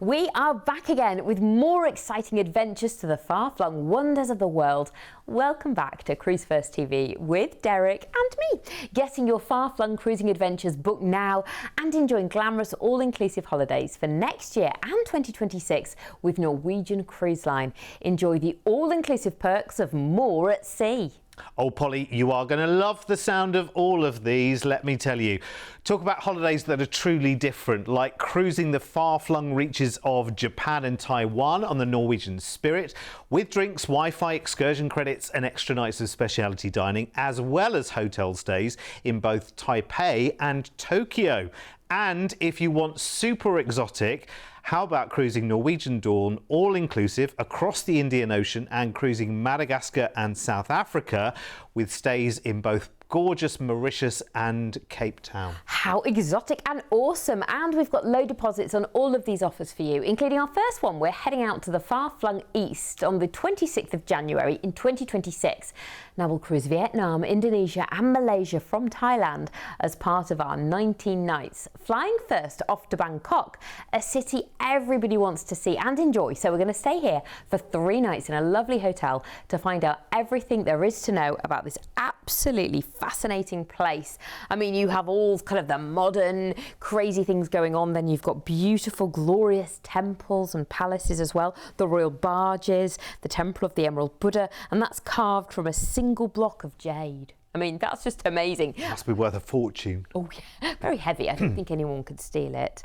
We are back again with more exciting adventures to the far-flung wonders of the world. Welcome back to Cruise1st TV with Derek and me, getting your far-flung cruising adventures booked now and enjoying glamorous all-inclusive holidays for next year and 2026 with Norwegian Cruise Line. Enjoy the all-inclusive perks of more at sea. Oh, Polly, you are going to love the sound of all of these, let me tell you. Talk about holidays that are truly different, like cruising the far-flung reaches of Japan and Taiwan on the Norwegian Spirit, with drinks, Wi-Fi, excursion credits and extra nights of specialty dining, as well as hotel stays in both Taipei and Tokyo. And if you want super exotic, how about cruising Norwegian Dawn, all-inclusive, across the Indian Ocean and cruising Madagascar and South Africa with stays in both gorgeous Mauritius and Cape Town. How exotic and awesome. And we've got low deposits on all of these offers for you, including our first one. We're heading out to the far-flung east on the 26th of January in 2026. Now we'll cruise Vietnam, Indonesia and Malaysia from Thailand as part of our 19 nights. Flying first off to Bangkok, a city everybody wants to see and enjoy. So we're going to stay here for 3 nights in a lovely hotel to find out everything there is to know about this absolutely fascinating place. I mean, you have all kind of the modern crazy things going on, then you've got beautiful glorious temples and palaces as well, the royal barges, the temple of the Emerald Buddha, and that's carved from a single block of jade. I mean, that's just amazing. Must be worth a fortune. Oh, yeah. Very heavy. I don't think anyone could steal it.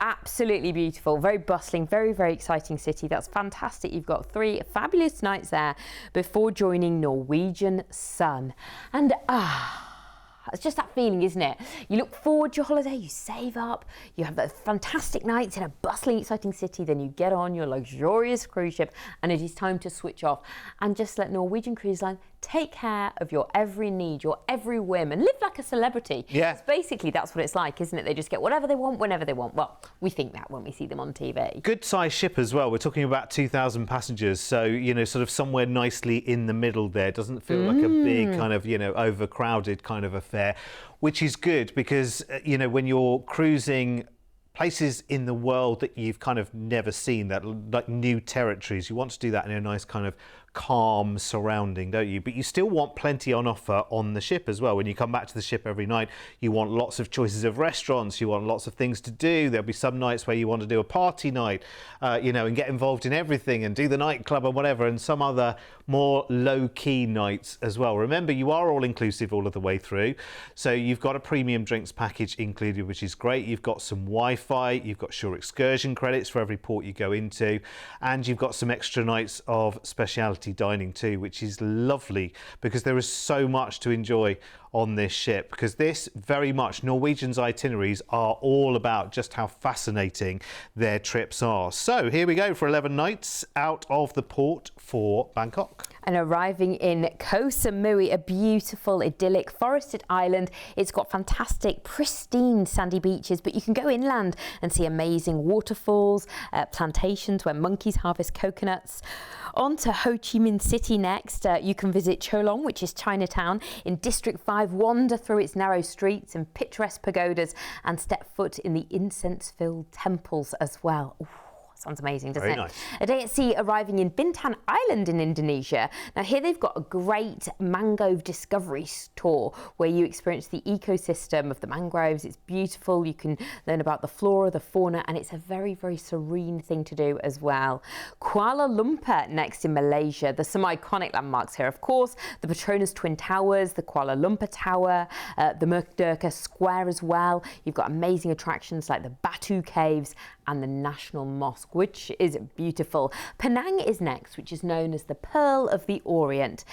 Absolutely beautiful. Very bustling, very, very exciting city. That's fantastic. You've got 3 fabulous nights there before joining Norwegian sun. And it's just that feeling, isn't it? You look forward to your holiday, you save up, you have those fantastic nights in a bustling, exciting city, then you get on your luxurious cruise ship and it is time to switch off and just let Norwegian Cruise Line take care of your every need, your every whim, and live like a celebrity. Yeah. Basically, that's what it's like, isn't it? They just get whatever they want, whenever they want. Well, we think that when we see them on TV. Good size ship as well. We're talking about 2,000 passengers. So, you know, sort of somewhere nicely in the middle there. Doesn't feel like a big kind of, you know, overcrowded kind of affair, which is good because, you know, when you're cruising places in the world that you've kind of never seen, that like new territories, you want to do that in a nice kind of calm surrounding, don't you? But you still want plenty on offer on the ship as well. When you come back to the ship every night, you want lots of choices of restaurants, you want lots of things to do. There'll be some nights where you want to do a party night, you know, and get involved in everything and do the nightclub and whatever, and some other more low-key nights as well. Remember, you are all-inclusive all of the way through, so you've got a premium drinks package included, which is great. You've got some Wi-Fi, you've got sure excursion credits for every port you go into, and you've got some extra nights of specialty dining too, which is lovely because there is so much to enjoy on this ship, because this very much Norwegian's itineraries are all about just how fascinating their trips are. So here we go for 11 nights out of the port for Bangkok. And arriving in Koh Samui, a beautiful, idyllic, forested island. It's got fantastic, pristine sandy beaches, but you can go inland and see amazing waterfalls, plantations where monkeys harvest coconuts. On to Ho Chi Minh City next. You can visit Cholong, which is Chinatown, in District 5, wander through its narrow streets and picturesque pagodas and step foot in the incense-filled temples as well. Ooh. Sounds amazing, doesn't it? Very nice. A day at sea arriving in Bintan Island in Indonesia. Now here they've got a great mangrove discovery tour where you experience the ecosystem of the mangroves. It's beautiful. You can learn about the flora, the fauna, and it's a very, very serene thing to do as well. Kuala Lumpur next in Malaysia. There's some iconic landmarks here, of course. The Petronas Twin Towers, the Kuala Lumpur Tower, the Merdeka Square as well. You've got amazing attractions like the Batu Caves and the National Mosque, which is beautiful. Penang is next, which is known as the Pearl of the Orient.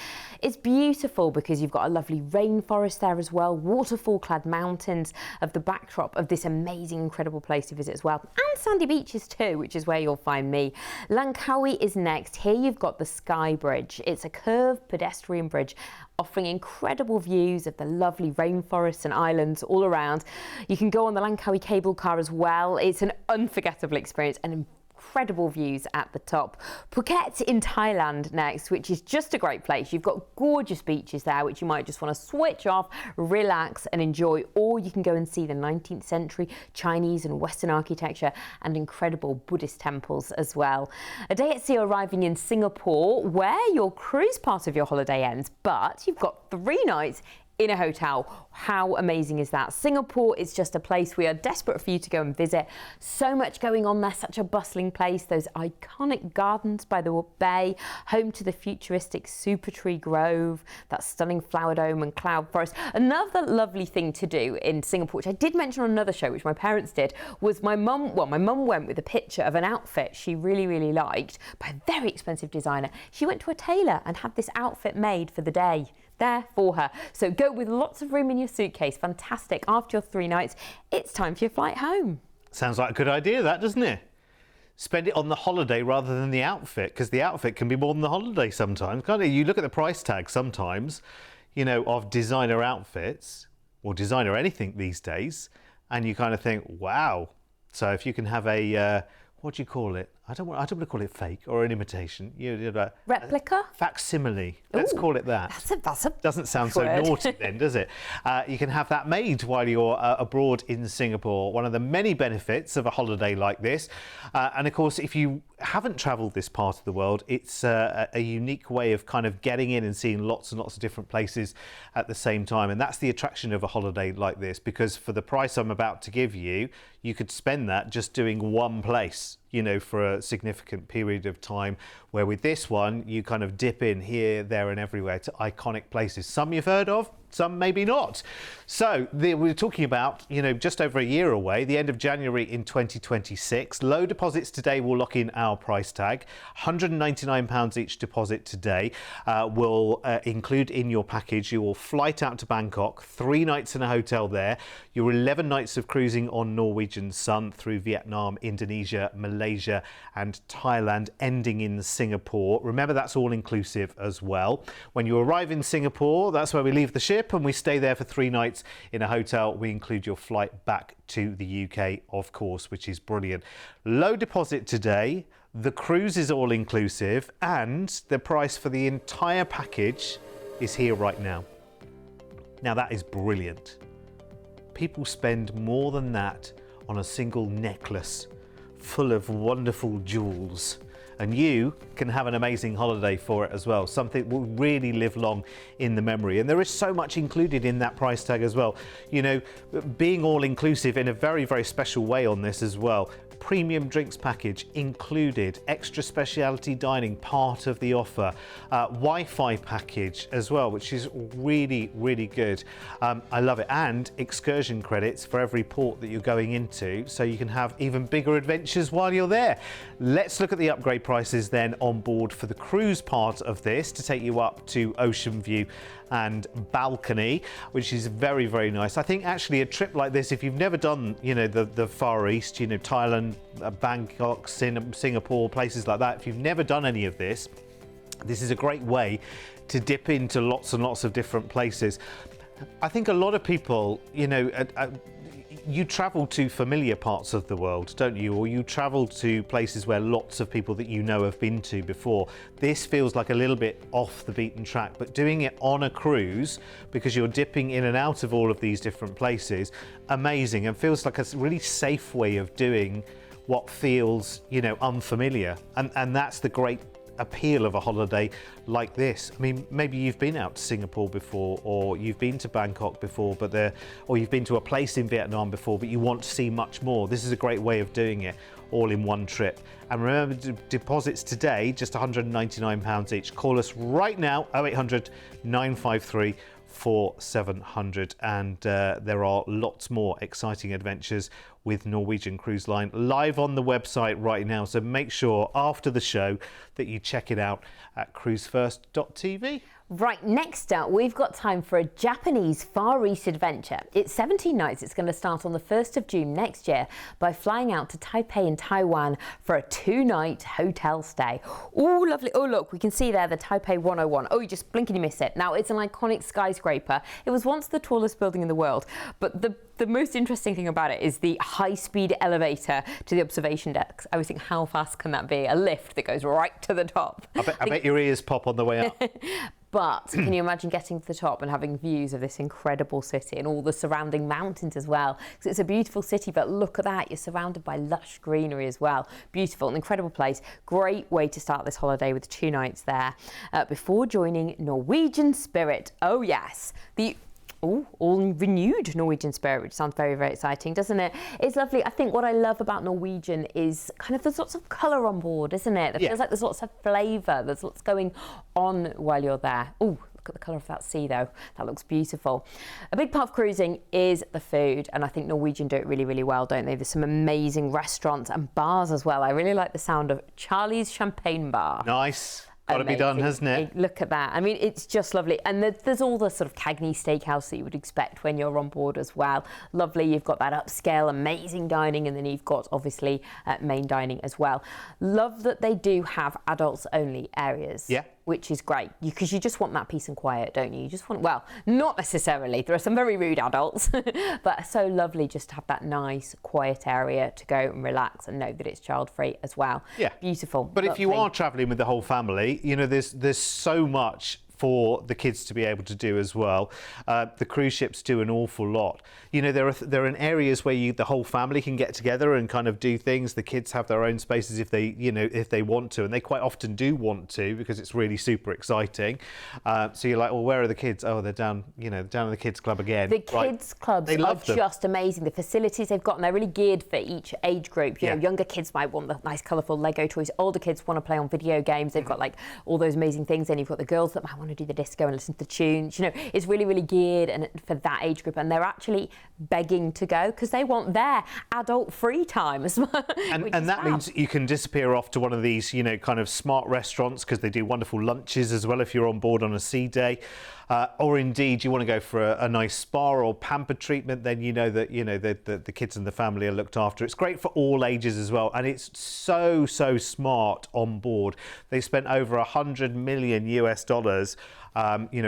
It's beautiful because you've got a lovely rainforest there as well, waterfall-clad mountains of the backdrop of this amazing, incredible place to visit as well, and sandy beaches too, which is where you'll find me. Langkawi is next. Here you've got the Sky Bridge. It's a curved pedestrian bridge offering incredible views of the lovely rainforests and islands all around. You can go on the Langkawi cable car as well. It's an unforgettable experience and incredible views at the top. Phuket in Thailand next, which is just a great place. You've got gorgeous beaches there, which you might just want to switch off, relax and enjoy, or you can go and see the 19th century Chinese and Western architecture and incredible Buddhist temples as well. A day at sea arriving in Singapore, where your cruise part of your holiday ends, but you've got 3 nights in a hotel. How amazing is that? Singapore is just a place we are desperate for you to go and visit. So much going on there, such a bustling place. Those iconic gardens by the bay, home to the futuristic Super Tree Grove, that stunning flower dome and cloud forest. Another lovely thing to do in Singapore, which I did mention on another show, which my parents did, was my mum went with a picture of an outfit she really liked by a very expensive designer. She went to a tailor and had this outfit made for the day there for her. So go with lots of room in your suitcase. Fantastic. After your 3 nights, it's time for your flight home. Sounds like a good idea, that, doesn't it? Spend it on the holiday rather than the outfit, because the outfit can be more than the holiday sometimes, can't it? You look at the price tag sometimes, you know, of designer outfits or designer anything these days, and you kind of think, wow. So if you can have a what do you call it? I don't want to call it fake or an imitation. Replica? Facsimile. Let's call it that. That's a doesn't sound so naughty then, does it? You can have that made while you're abroad in Singapore. One of the many benefits of a holiday like this. And of course, if you haven't travelled this part of the world, it's a unique way of kind of getting in and seeing lots and lots of different places at the same time. And that's the attraction of a holiday like this, because for the price I'm about to give you, you could spend that just doing one place, you know, for a significant period of time, where with this one you kind of dip in here, there and everywhere to iconic places. Some you've heard of, some maybe not. So we're talking about, you know, just over a year away, the end of January in 2026. Low deposits today will lock in our price tag. £199 each deposit today will include in your package your flight out to Bangkok, 3 nights in a hotel there, your 11 nights of cruising on Norwegian Sun through Vietnam, Indonesia, Malaysia and Thailand, ending in Singapore. Remember, that's all inclusive as well. When you arrive in Singapore, that's where we leave the ship and we stay there for 3 nights in a hotel. We include your flight back to the UK, of course, which is brilliant. Low deposit today, the cruise is all inclusive, and the price for the entire package is here right now. Now that is brilliant. People spend more than that on a single necklace full of wonderful jewels, and you can have an amazing holiday for it as well. Something that will really live long in the memory. And there is so much included in that price tag as well. You know, being all inclusive in a very special way on this as well. Premium drinks package included, extra specialty dining part of the offer, Wi-Fi package as well, which is really good. I love it. And excursion credits for every port that you're going into, so you can have even bigger adventures while you're there. Let's look at the upgrade prices then on board for the cruise part of this to take you up to ocean view and balcony, which is very nice. I think actually a trip like this, if you've never done, you know, the Far East, you know, Thailand, Bangkok, Singapore, places like that, if you've never done any of this, this is a great way to dip into lots and lots of different places. I think a lot of people, you know, you travel to familiar parts of the world, don't you? Or you travel to places where lots of people that you know have been to before. This feels like a little bit off the beaten track, but doing it on a cruise, because you're dipping in and out of all of these different places, amazing, and feels like a really safe way of doing what feels, you know, unfamiliar. And that's the great appeal of a holiday like this. I mean, maybe you've been out to Singapore before, or you've been to Bangkok before, or you've been to a place in Vietnam before, but you want to see much more. This is a great way of doing it all in one trip. And remember, deposits today, just £199 each. Call us right now, 0800 953 4700, and there are lots more exciting adventures with Norwegian Cruise Line live on the website right now, so make sure after the show that you check it out at cruise1st.tv. Right, next up, we've got time for a Japanese Far East adventure. It's 17 nights. It's going to start on the 1st of June next year by flying out to Taipei in Taiwan for a 2-night hotel stay. Oh, lovely. Oh, look, we can see there the Taipei 101. Oh, you just blink and you miss it. Now, it's an iconic skyscraper. It was once the tallest building in the world, but the most interesting thing about it is the high-speed elevator to the observation decks. I always think, how fast can that be? A lift that goes right to the top. I bet your ears pop on the way up. But can you imagine getting to the top and having views of this incredible city and all the surrounding mountains as well? Because it's a beautiful city, but look at that. You're surrounded by lush greenery as well. Beautiful, an incredible place. Great way to start this holiday with 2 nights there before joining Norwegian Spirit. Oh, yes. All renewed Norwegian Spirit, which sounds very, very exciting, doesn't it? It's lovely. I think what I love about Norwegian is kind of there's lots of colour on board, isn't it? It feels like there's lots of flavour. There's lots going on while you're there. Oh, look at the colour of that sea, though. That looks beautiful. A big part of cruising is the food, and I think Norwegian do it really, really well, don't they? There's some amazing restaurants and bars as well. I really like the sound of Charlie's Champagne Bar. Nice. Got to be done, hasn't it? Look at that. I mean, it's just lovely. And there's all the sort of Cagney steakhouse that you would expect when you're on board as well. Lovely. You've got that upscale, amazing dining, and then you've got, obviously, main dining as well. Love that they do have adults-only areas. Yeah. Which is great, because you just want that peace and quiet, don't you? You just want, well, not necessarily. There are some very rude adults, but so lovely just to have that nice, quiet area to go and relax and know that it's child-free as well. Yeah. Beautiful. But if you are travelling with the whole family, you know, there's so much for the kids to be able to do as well. The cruise ships do an awful lot. You know, there are areas where the whole family can get together and kind of do things. The kids have their own spaces if they want to, and they quite often do want to because it's really super exciting. So you're like, well, where are the kids? Oh, they're down in the kids club again. The kids clubs are just amazing. The facilities they've got, and they're really geared for each age group. You know, younger kids might want the nice, colourful Lego toys. Older kids want to play on video games. They've got like all those amazing things. Then you've got the girls that might want to do the disco and listen to the tunes. You know, it's really, really geared and for that age group, and they're actually begging to go because they want their adult free time as well. And that means you can disappear off to one of these, you know, kind of smart restaurants, because they do wonderful lunches as well if you're on board on a sea day. Or indeed you want to go for a nice spa or pamper treatment, then you know that the kids and the family are looked after. It's great for all ages as well, and it's so smart on board. They spent over $100 million US,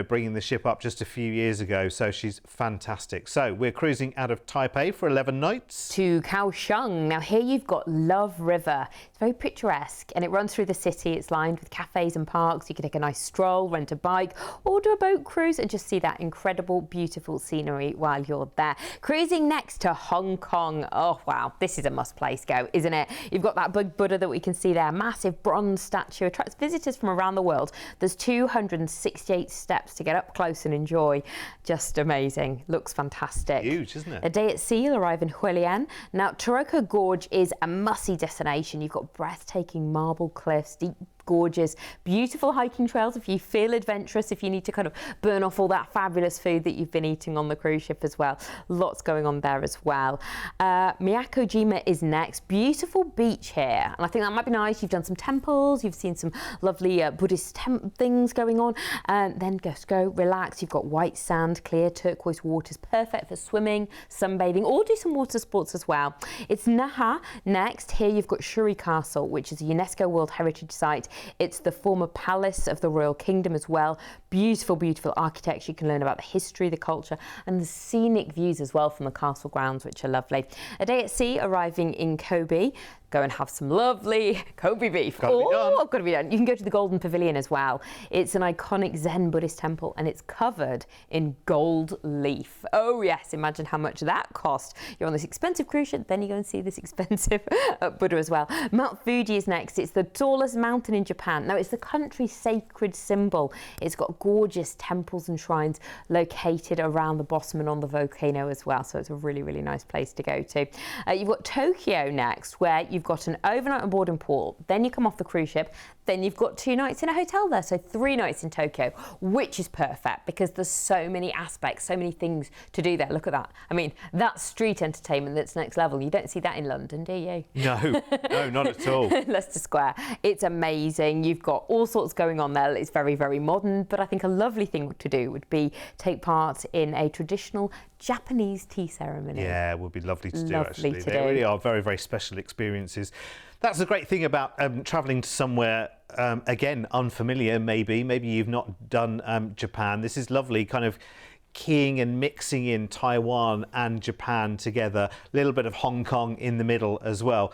bringing the ship up just a few years ago. So she's fantastic. So we're cruising out of Taipei for 11 nights to Kaohsiung. Now here you've got Love River. It's very picturesque and it runs through the city. It's lined with cafes and parks. You can take a nice stroll, rent a bike, or do a boat cruise and just see that incredible, beautiful scenery while you're there. Cruising next to Hong Kong. Oh wow, this is a must place go, isn't it? You've got that big Buddha that we can see there, massive bronze statue, attracts visitors from around the world. There's 268 steps to get up close and enjoy. Just amazing. Looks fantastic. Huge, isn't it? A day at sea, you'll arrive in Hualien. Now, Taroko Gorge is a must-see destination. You've got breathtaking marble cliffs, deep gorgeous, beautiful hiking trails if you feel adventurous, if you need to kind of burn off all that fabulous food that you've been eating on the cruise ship as well. Lots going on there as well. Miyakojima is next. Beautiful beach here, and I think that might be nice. You've done some temples, you've seen some lovely Buddhist things going on, and then just go relax. You've got white sand, clear turquoise waters, perfect for swimming, sunbathing, or do some water sports as well. It's Naha next. Here you've got Shuri Castle, which is a UNESCO World Heritage Site. It's the former palace of the Royal Kingdom as well. Beautiful, beautiful architecture. You can learn about the history, the culture, and the scenic views as well from the castle grounds, which are lovely. A day at sea, arriving in Kobe. Go and have some lovely Kobe beef. Got to be done. You can go to the Golden Pavilion as well. It's an iconic Zen Buddhist temple and it's covered in gold leaf. Oh yes, imagine how much that cost. You're on this expensive cruise ship, then you go and see this expensive Buddha as well. Mount Fuji is next. It's the tallest mountain in Japan. Now it's the country's sacred symbol. It's got gorgeous temples and shrines located around the bottom and on the volcano as well. So it's a really, really nice place to go to. You've got Tokyo next, where you've got an overnight on board in port, then you come off the cruise ship, then you've got 2 nights in a hotel there, so 3 nights in Tokyo, which is perfect because there's so many aspects, so many things to do there. Look at that. I mean, that's street entertainment that's next level. You don't see that in London, do you? No, no, not at all. Leicester Square. It's amazing. You've got all sorts going on there. It's very, very modern, but I think a lovely thing to do would be take part in a traditional Japanese tea ceremony. Yeah, it would be lovely to do, Lovely actually. to They do. really are very, very special experiences. That's the great thing about travelling to somewhere, again, unfamiliar maybe. Maybe you've not done Japan. This is lovely, kind of keying and mixing in Taiwan and Japan together. A little bit of Hong Kong in the middle as well.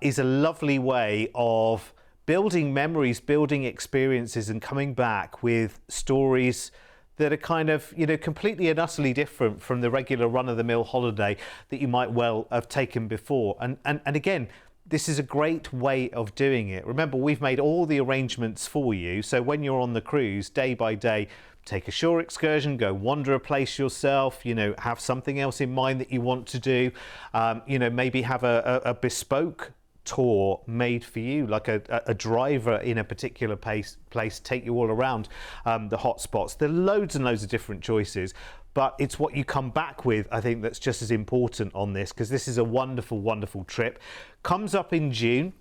Is a lovely way of building memories, building experiences and coming back with stories that are kind of, you know, completely and utterly different from the regular run-of-the-mill holiday that you might well have taken before. And again, this is a great way of doing it. Remember, we've made all the arrangements for you. So when you're on the cruise, day by day, take a shore excursion, go wander a place yourself, you know, have something else in mind that you want to do. You know, maybe have a bespoke tour made for you, like a driver in a particular place take you all around the hot spots. There are loads and loads of different choices, but it's what you come back with, I think, that's just as important on this, because this is a wonderful, wonderful trip. Comes up in June.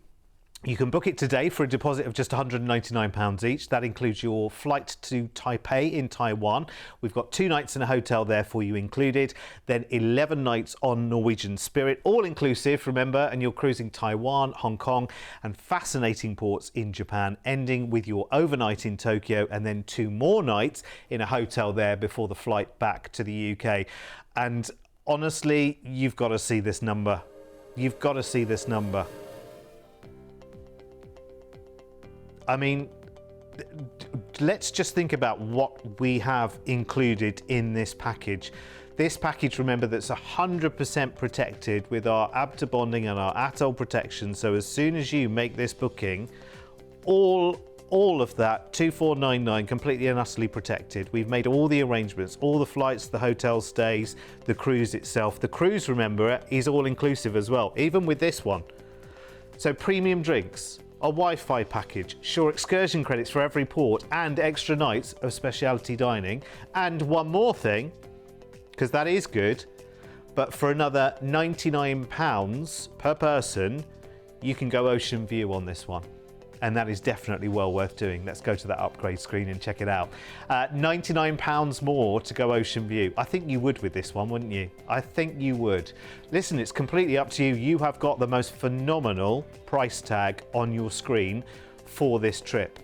You can book it today for a deposit of just £199 each. That includes your flight to Taipei in Taiwan. We've got 2 nights in a hotel there for you included. Then 11 nights on Norwegian Spirit, all inclusive, remember, and you're cruising Taiwan, Hong Kong, and fascinating ports in Japan, ending with your overnight in Tokyo and then 2 more nights in a hotel there before the flight back to the UK. And honestly, you've got to see this number. You've got to see this number. I mean, let's just think about what we have included in this package. This package, remember, that's 100% protected with our ABTA bonding and our atoll protection. So as soon as you make this booking, all of that, 2499, completely and utterly protected. We've made all the arrangements, all the flights, the hotel stays, the cruise itself. The cruise, remember, is all inclusive as well, even with this one. So premium drinks, a Wi-Fi package, shore excursion credits for every port, and extra nights of specialty dining. And one more thing, because that is good, but for another £99 per person, you can go ocean view on this one. And that is definitely well worth doing. Let's go to that upgrade screen and check it out. £99 more to go ocean view. I think you would with this one, wouldn't you? I think you would. Listen, it's completely up to you. You have got the most phenomenal price tag on your screen for this trip.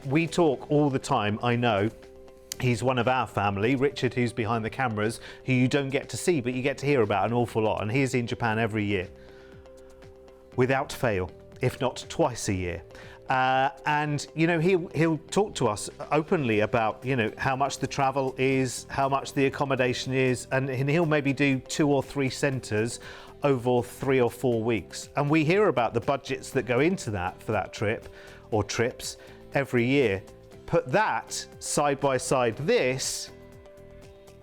We talk all the time, I know. He's one of our family, Richard, who's behind the cameras, who you don't get to see, but you get to hear about an awful lot. And he's in Japan every year, without fail, if not twice a year. And, you know, he'll talk to us openly about, you know, how much the travel is, how much the accommodation is, and he'll maybe do 2 or 3 centres over 3 or 4 weeks. And we hear about the budgets that go into that for that trip or trips every year. Put that side by side this,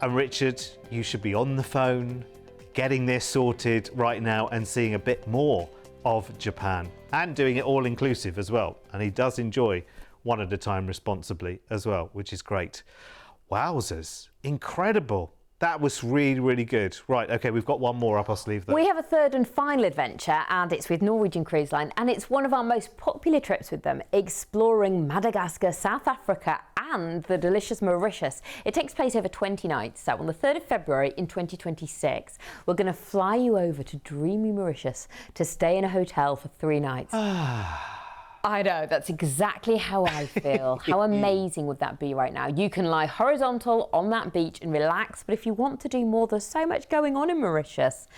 and Richard, you should be on the phone, getting this sorted right now and seeing a bit more of Japan and doing it all inclusive as well. And he does enjoy one at a time responsibly as well, which is great. Wowzers, incredible. That was really, really good. Right, okay, we've got one more up our sleeve though. We have a third and final adventure, and it's with Norwegian Cruise Line, and it's one of our most popular trips with them, exploring Madagascar, South Africa and the delicious Mauritius. It takes place over 20 nights, so on the 3rd of February in 2026. We're going to fly you over to dreamy Mauritius to stay in a hotel for 3 nights. I know, that's exactly how I feel. How amazing would that be right now? You can lie horizontal on that beach and relax, but if you want to do more, there's so much going on in Mauritius.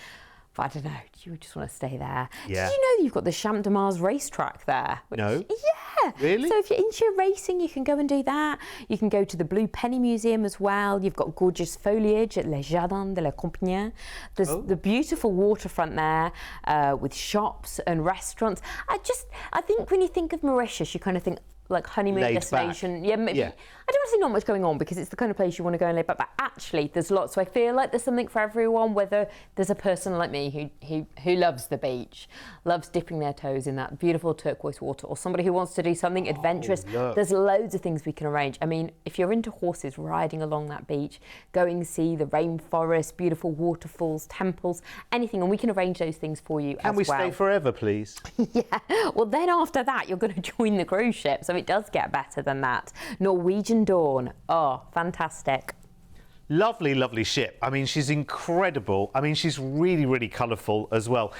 But I don't know, do you just want to stay there? Yeah. Did you know that you've got the Champ de Mars racetrack there? No. Yeah. Really? So if you're into racing, you can go and do that. You can go to the Blue Penny Museum as well. You've got gorgeous foliage at Les Jardins de la Compagnie. There's the beautiful waterfront there with shops and restaurants. I think when you think of Mauritius, you kind of think like honeymoon Laid destination. back. Yeah, maybe. Yeah. I don't want to say not much going on because it's the kind of place you want to go and live, but actually there's lots. So I feel like there's something for everyone, whether there's a person like me who loves the beach, loves dipping their toes in that beautiful turquoise water, or somebody who wants to do something adventurous. There's loads of things we can arrange. I mean, if you're into horses, riding along that beach, going see the rainforest, beautiful waterfalls, temples, anything, and we can arrange those things for you as well. Can we stay forever, please? Yeah, well then after that you're going to join the cruise ship, so it does get better than that. Norwegian Dawn, oh, fantastic. Lovely, lovely ship. I mean, she's incredible. I mean, she's really, really colourful as well,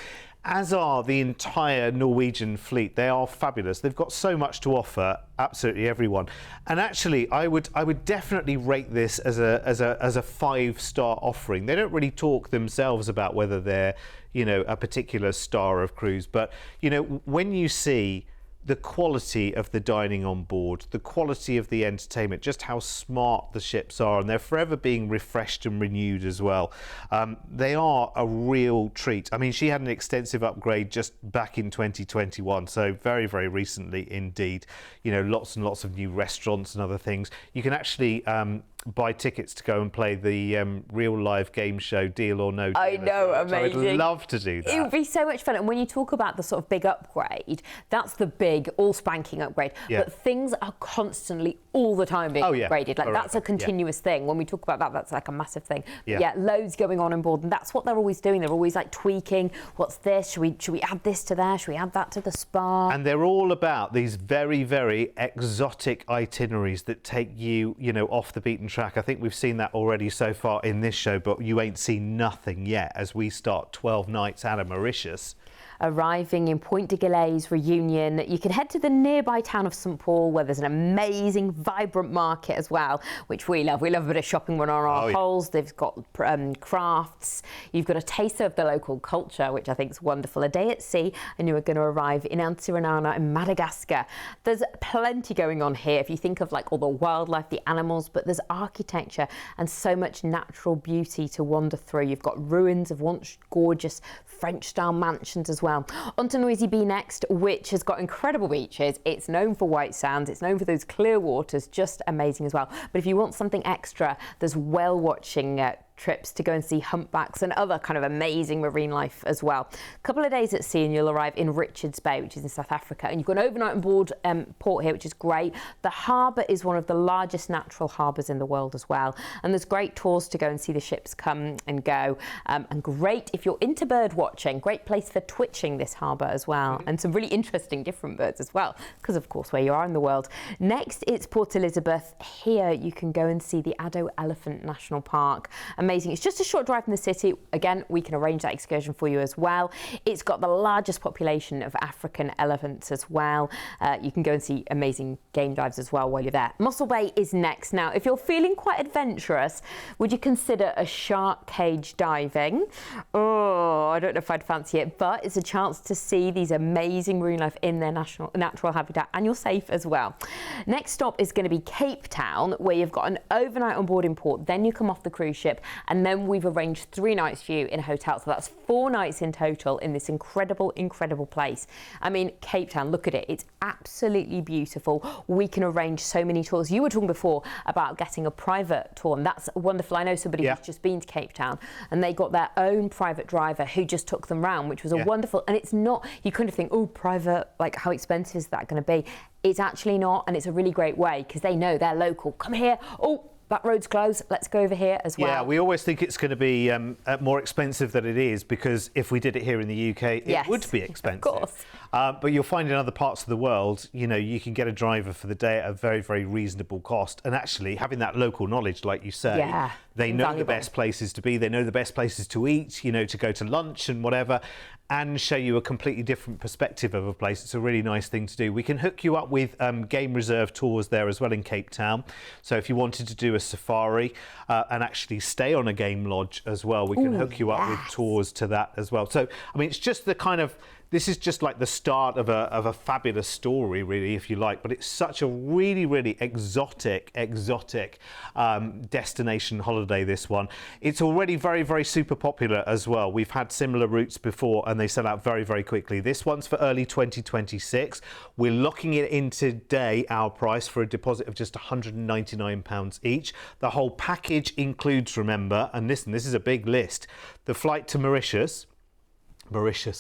as are the entire Norwegian fleet. They are fabulous. They've got so much to offer, absolutely everyone. And actually, I would definitely rate this as a 5-star offering. They don't really talk themselves about whether they're, you know, a particular star of cruise, but you know, when you see the quality of the dining on board, the quality of the entertainment, just how smart the ships are, and they're forever being refreshed and renewed as well. They are a real treat. I mean, she had an extensive upgrade just back in 2021, so very, very recently indeed. You know, lots and lots of new restaurants and other things. You can actually buy tickets to go and play the real live game show Deal or No Deal. I know, well. amazing. So I'd love to do that. It would be so much fun. And when you talk about the sort of big upgrade, that's the big, all spanking upgrade. Yeah. But things are constantly, all the time being upgraded. Like that's a continuous thing. When we talk about that, that's like a massive thing. But yeah, loads going on board, and that's what they're always doing. They're always like tweaking. What's this? Should we add this to there? Should we add that to the spa? And they're all about these very, very exotic itineraries that take you, you know, off the beaten track. I think we've seen that already so far in this show, but you ain't seen nothing yet as we start 12 nights out of Mauritius. Arriving in Point de Galei's Reunion, you can head to the nearby town of St Paul, where there's an amazing, vibrant market as well, which we love. We love a bit of shopping on our holes. They've got crafts. You've got a taste of the local culture, which I think is wonderful. A day at sea, and you are going to arrive in Antsiranana in Madagascar. There's plenty going on here. If you think of like all the wildlife, the animals, but there's architecture and so much natural beauty to wander through. You've got ruins of once gorgeous French-style mansions as well. On to Noisy Bee next, which has got incredible beaches. It's known for white sands. It's known for those clear waters, just amazing as well. But if you want something extra, there's whale watching trips to go and see humpbacks and other kind of amazing marine life as well. A couple of days at sea and you'll arrive in Richards Bay, which is in South Africa, and you've got an overnight on board port here, which is great. The harbour is one of the largest natural harbours in the world as well, and there's great tours to go and see the ships come and go, and great if you're into bird watching, great place for twitching, this harbour as well, and some really interesting different birds as well, because of course where you are in the world. Next, it's Port Elizabeth. Here you can go and see the Addo Elephant National Park. Amazing. It's just a short drive from the city. Again, we can arrange that excursion for you as well. It's got the largest population of African elephants as well. You can go and see amazing game dives as well while you're there. Mossel Bay is next. Now, if you're feeling quite adventurous, would you consider a shark cage diving? Oh, I don't know if I'd fancy it, but it's a chance to see these amazing marine life in their natural habitat, and you're safe as well. Next stop is going to be Cape Town, where you've got an overnight on board in port, then you come off the cruise ship, and then we've arranged 3 nights for you in a hotel. So that's 4 nights in total in this incredible, incredible place. I mean, Cape Town, look at it. It's absolutely beautiful. We can arrange so many tours. You were talking before about getting a private tour, and that's wonderful. I know somebody who's just been to Cape Town, and they got their own private driver who just took them round, which was a wonderful, and it's not, you kind of think, oh, private, like how expensive is that going to be? It's actually not, and it's a really great way because they know they're local. Come here. Oh, that road's closed, let's go over here as well. Yeah, we always think it's going to be more expensive than it is, because if we did it here in the UK, it would be expensive. Of course. But you'll find in other parts of the world, you know, you can get a driver for the day at a very, very reasonable cost. And actually, having that local knowledge, like you say, they know the best places to be, they know the best places to eat, you know, to go to lunch and whatever, and show you a completely different perspective of a place. It's a really nice thing to do. We can hook you up with game reserve tours there as well in Cape Town. So if you wanted to do a safari and actually stay on a game lodge as well, we can hook you up with tours to that as well. So, I mean, it's just the kind of this is just like the start of a fabulous story, really, if you like. But it's such a really, really exotic destination holiday, this one. It's already very, very super popular as well. We've had similar routes before and they sell out very, very quickly. This one's for early 2026. We're locking it in today, our price, for a deposit of just £199 each. The whole package includes, remember, and listen, this is a big list, the flight to Mauritius,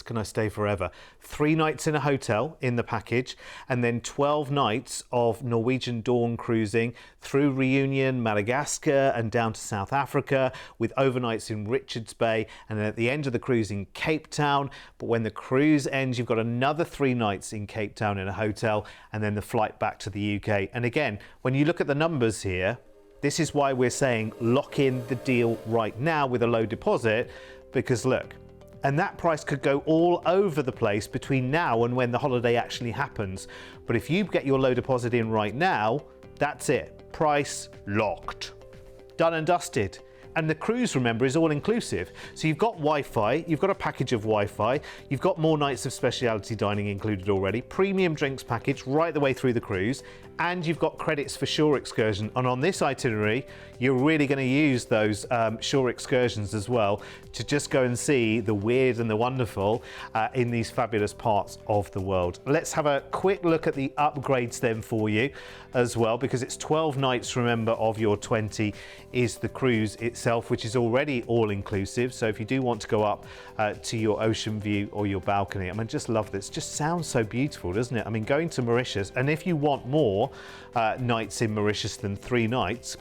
can I stay forever? 3 nights in a hotel in the package, and then 12 nights of Norwegian Dawn cruising through Reunion, Madagascar, and down to South Africa, with overnights in Richards Bay, and then at the end of the cruise in Cape Town. But when the cruise ends, you've got another 3 nights in Cape Town in a hotel, and then the flight back to the UK. And again, when you look at the numbers here, this is why we're saying lock in the deal right now with a low deposit, because look, and that price could go all over the place between now and when the holiday actually happens. But if you get your low deposit in right now, that's it. Price locked. Done and dusted. And the cruise, remember, is all inclusive. So you've got Wi-Fi, you've got a package of Wi-Fi, you've got more nights of speciality dining included already, premium drinks package right the way through the cruise, and you've got credits for shore excursion. And on this itinerary, you're really going to use those shore excursions as well to just go and see the weird and the wonderful in these fabulous parts of the world. Let's have a quick look at the upgrades then for you as well, because it's 12 nights, remember, of your 20 is the cruise itself, which is already all inclusive. So if you do want to go up to your ocean view or your balcony, I mean, just love this. Just sounds so beautiful, doesn't it? I mean, going to Mauritius, and if you want more nights in Mauritius than 3 nights,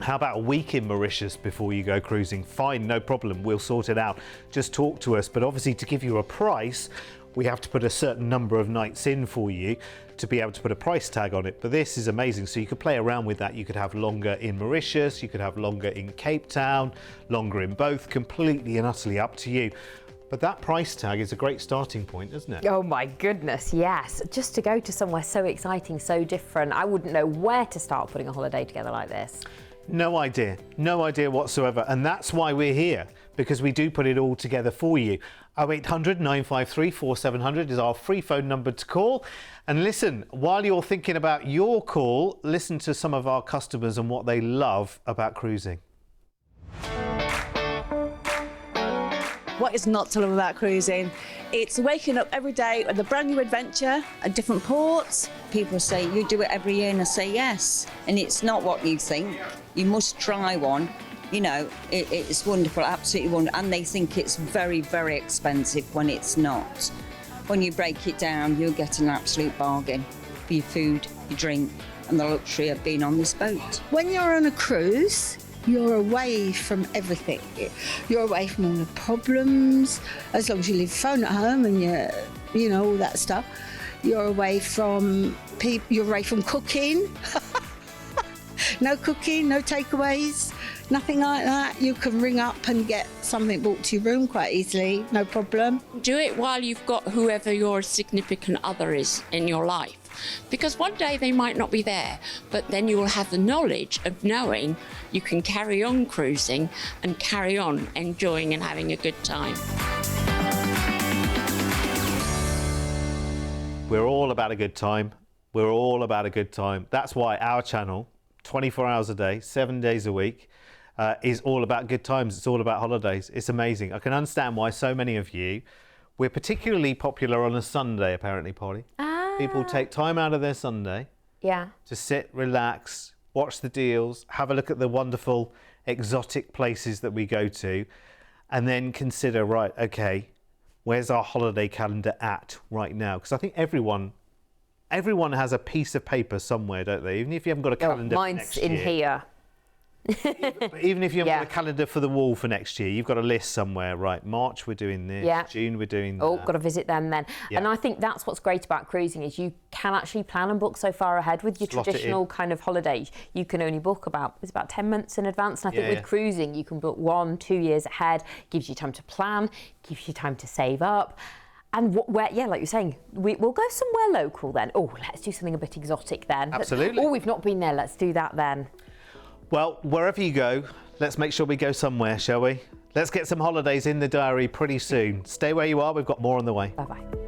how about a week in Mauritius before you go cruising? Fine, no problem, we'll sort it out. Just talk to us. But obviously, to give you a price, we have to put a certain number of nights in for you to be able to put a price tag on it. But this is amazing. So you could play around with that. You could have longer in Mauritius, you could have longer in Cape Town, longer in both, completely and utterly up to you. But that price tag is a great starting point, isn't it? Oh my goodness, yes. Just to go to somewhere so exciting, so different. I wouldn't know where to start putting a holiday together like this. No idea whatsoever. And that's why we're here, because we do put it all together for you. 0800 953 4700 is our free phone number to call. And listen, while you're thinking about your call, listen to some of our customers and what they love about cruising. What is not to love about cruising? It's waking up every day with a brand new adventure at different ports. People say, you do it every year, and I say yes. And it's not what you think. You must try one. You know, it's wonderful, absolutely wonderful. And they think it's very, very expensive when it's not. When you break it down, you'll get an absolute bargain for your food, your drink, and the luxury of being on this boat. When you're on a cruise, you're away from everything. You're away from all the problems, as long as you leave your phone at home and you know, all that stuff. You're away from people, you're away from cooking. No cooking, no takeaways, nothing like that. You can ring up and get something brought to your room quite easily, no problem. Do it while you've got whoever your significant other is in your life. Because one day they might not be there, but then you will have the knowledge of knowing you can carry on cruising and carry on enjoying and having a good time. We're all about a good time. We're all about a good time. That's why our channel, 24 hours a day, 7 days a week, is all about good times. It's all about holidays. It's amazing. I can understand why so many of you, we're particularly popular on a Sunday, apparently, Polly. People take time out of their Sunday to sit, relax, watch the deals, have a look at the wonderful exotic places that we go to, and then consider, right, okay, where's our holiday calendar at right now? Because I think everyone has a piece of paper somewhere, don't they? Even if you haven't got a calendar for next year. Mine's in here. Even if you haven't got a calendar for the wall for next year, you've got a list somewhere, right? March we're doing this, June we're doing that. Oh, got to visit them then. And I think that's what's great about cruising is you can actually plan and book so far ahead. With your traditional kind of holidays, you can only book about 10 months in advance. And I think with cruising, you can book 1-2 years ahead. Gives you time to plan, gives you time to save up. And like you're saying, we'll go somewhere local then. Oh, let's do something a bit exotic then. Absolutely. Oh, we've not been there. Let's do that then. Well, wherever you go, let's make sure we go somewhere, shall we? Let's get some holidays in the diary pretty soon. Stay where you are. We've got more on the way. Bye-bye.